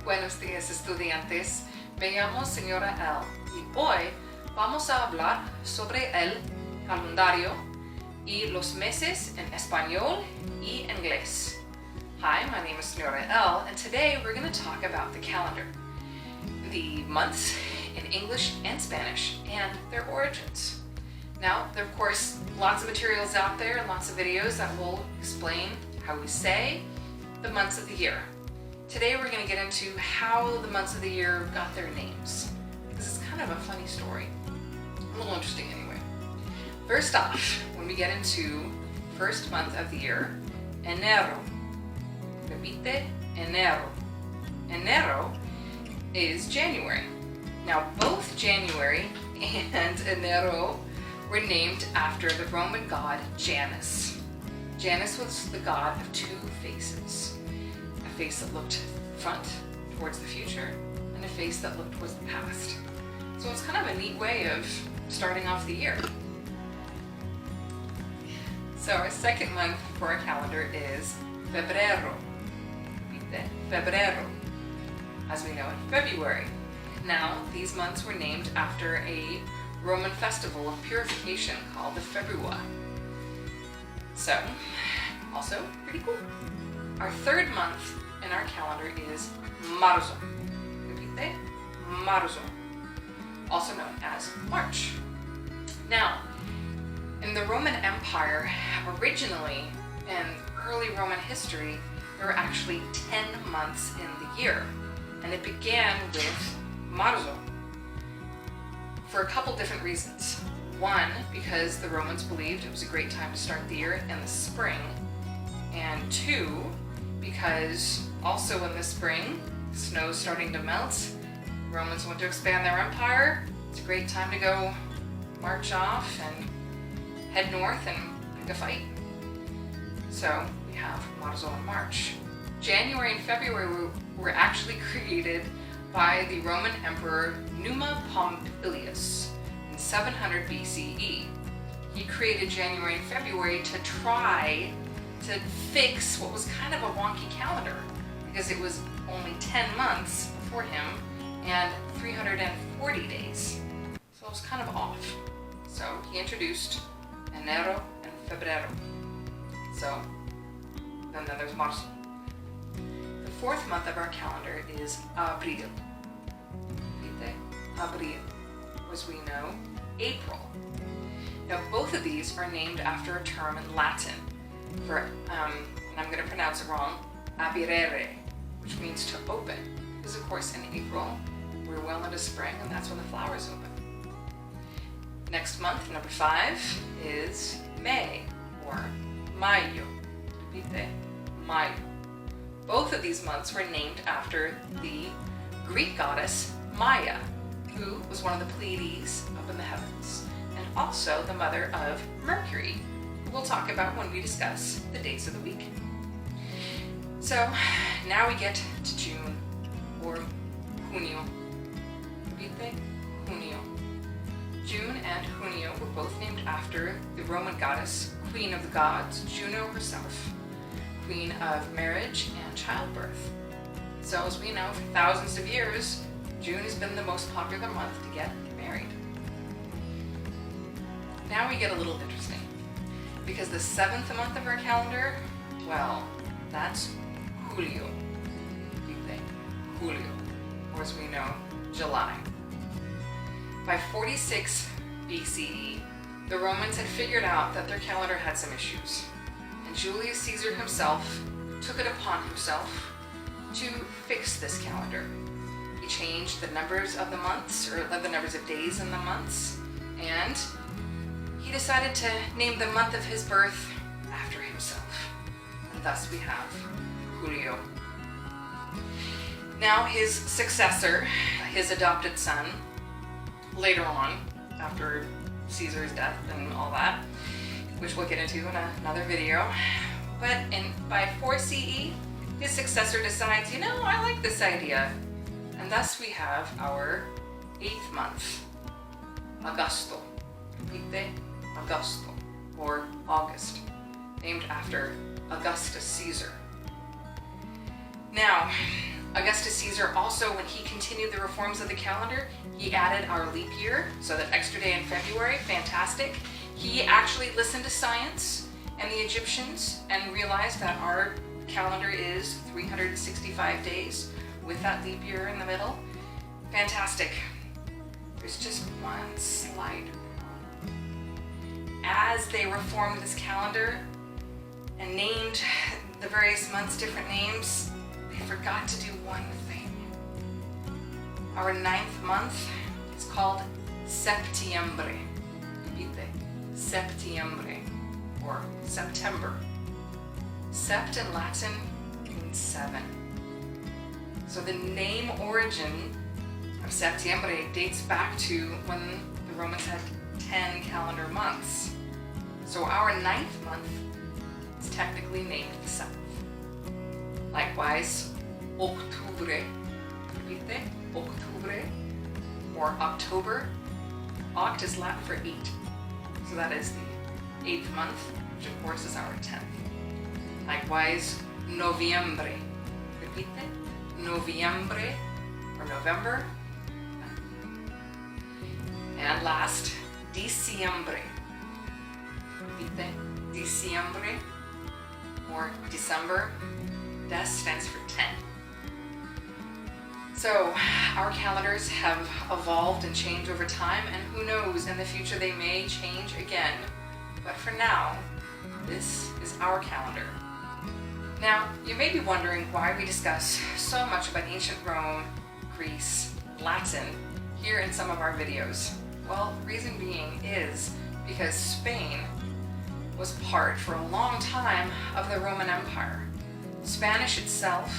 Buenos días, estudiantes. Me llamo señora L y hoy vamos a hablar sobre el calendario y los meses en español y inglés. Hi, my name is Señora L, and today we're going to talk about the calendar, the months in English and Spanish, and their origins. Now, there are of course lots of materials out there and lots of videos that will explain how we say the months of the year. Today we're going to get into how the months of the year got their names. This is kind of a funny story. A little interesting anyway. First off, when we get into the first month of the year, Enero. Repite, Enero. Enero is January. Now both January and Enero were named after the Roman god Janus. Janus was the god of two faces. A face that looked front towards the future and a face that looked towards the past. So it's kind of a neat way of starting off the year. So our second month for our calendar is Febrero. Febrero, as we know in February. Now, these months were named after a Roman festival of purification called the Februa. So, also pretty cool. Our third month in our calendar is marzo. Repite, marzo, also known as March. Now, in the Roman Empire, originally in early Roman history, there were actually 10 months in the year, and it began with marzo for a couple different reasons. One, because the Romans believed it was a great time to start the year in the spring, and two, because also in the spring, snow's starting to melt, Romans want to expand their empire. It's a great time to go march off and head north and pick a fight. So we have marzo and March. January and February were actually created by the Roman Emperor Numa Pompilius in 700 BCE. He created January and February to try to fix what was kind of a wonky calendar, because it was only 10 months for him and 340 days. So it was kind of off. So he introduced Enero and Febrero. So then there's Marzo. The fourth month of our calendar is Abril. Abril, as we know, April. Now both of these are named after a term in Latin for, and I'm going to pronounce it wrong, aperire, which means to open. Because of course in April, we're well into spring and that's when the flowers open. Next month, number 5, is May, or Mayo. Repite, Mayo. Both of these months were named after the Greek goddess Maia, who was one of the Pleiades up in the heavens, and also the mother of Mercury, who we'll talk about when we discuss the days of the week. So now we get to June, or junio. Repite, junio. June and junio were both named after the Roman goddess, queen of the gods, Juno herself, queen of marriage and childbirth. So as we know, for thousands of years, June has been the most popular month to get married. Now we get a little interesting, because the 7th month of our calendar, well, that's julio. Julio, or as we know, July. By 46 BCE, the Romans had figured out that their calendar had some issues, and Julius Caesar himself took it upon himself to fix this calendar. He changed the numbers of the months, or the numbers of days in the months, and he decided to name the month of his birth after himself. And thus we have Julio. Now his successor, his adopted son, later on, after Caesar's death and all that, which we'll get into in another video, but by 4 CE, his successor decides, I like this idea. And thus we have our 8th month, Agosto. Repite, Agosto, or August, named after Augustus Caesar. Now, Augustus Caesar also, when he continued the reforms of the calendar, he added our leap year, so that extra day in February, fantastic. He actually listened to science and the Egyptians and realized that our calendar is 365 days with that leap year in the middle. Fantastic. There's just one slight problem. As they reformed this calendar and named the various months different names, they forgot to do one thing. Our 9th month is called Septiembre. Repite, Septiembre, or September. Sept in Latin means 7. So the name origin of Septiembre dates back to when the Romans had 10 calendar months. So our 9th month is technically named the 7th. Likewise, Octubre, repite, Octubre, or October. Oct is Latin for 8, so that is the 8th month, which of course is our 10th. Likewise, Noviembre, repite, Noviembre, or November. And last, Diciembre, repite, Diciembre, or December. Des stands for 10. So our calendars have evolved and changed over time, and who knows, in the future they may change again. But for now, this is our calendar. Now, you may be wondering why we discuss so much about ancient Rome, Greece, Latin here in some of our videos. Well, reason being is because Spain was part for a long time of the Roman Empire. Spanish itself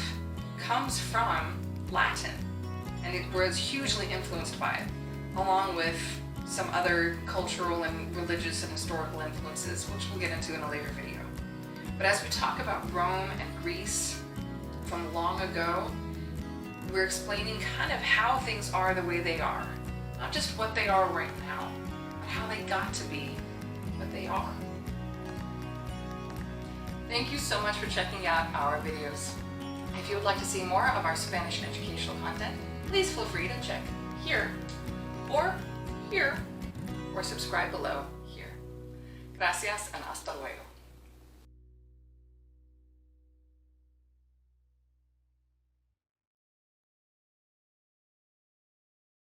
comes from Latin, and it was hugely influenced by it, along with some other cultural and religious and historical influences, which we'll get into in a later video. But as we talk about Rome and Greece from long ago, we're explaining kind of how things are the way they are. Not just what they are right now, but how they got to be what they are. Thank you so much for checking out our videos. If you would like to see more of our Spanish educational content, please feel free to check here, or subscribe below here. Gracias and hasta luego.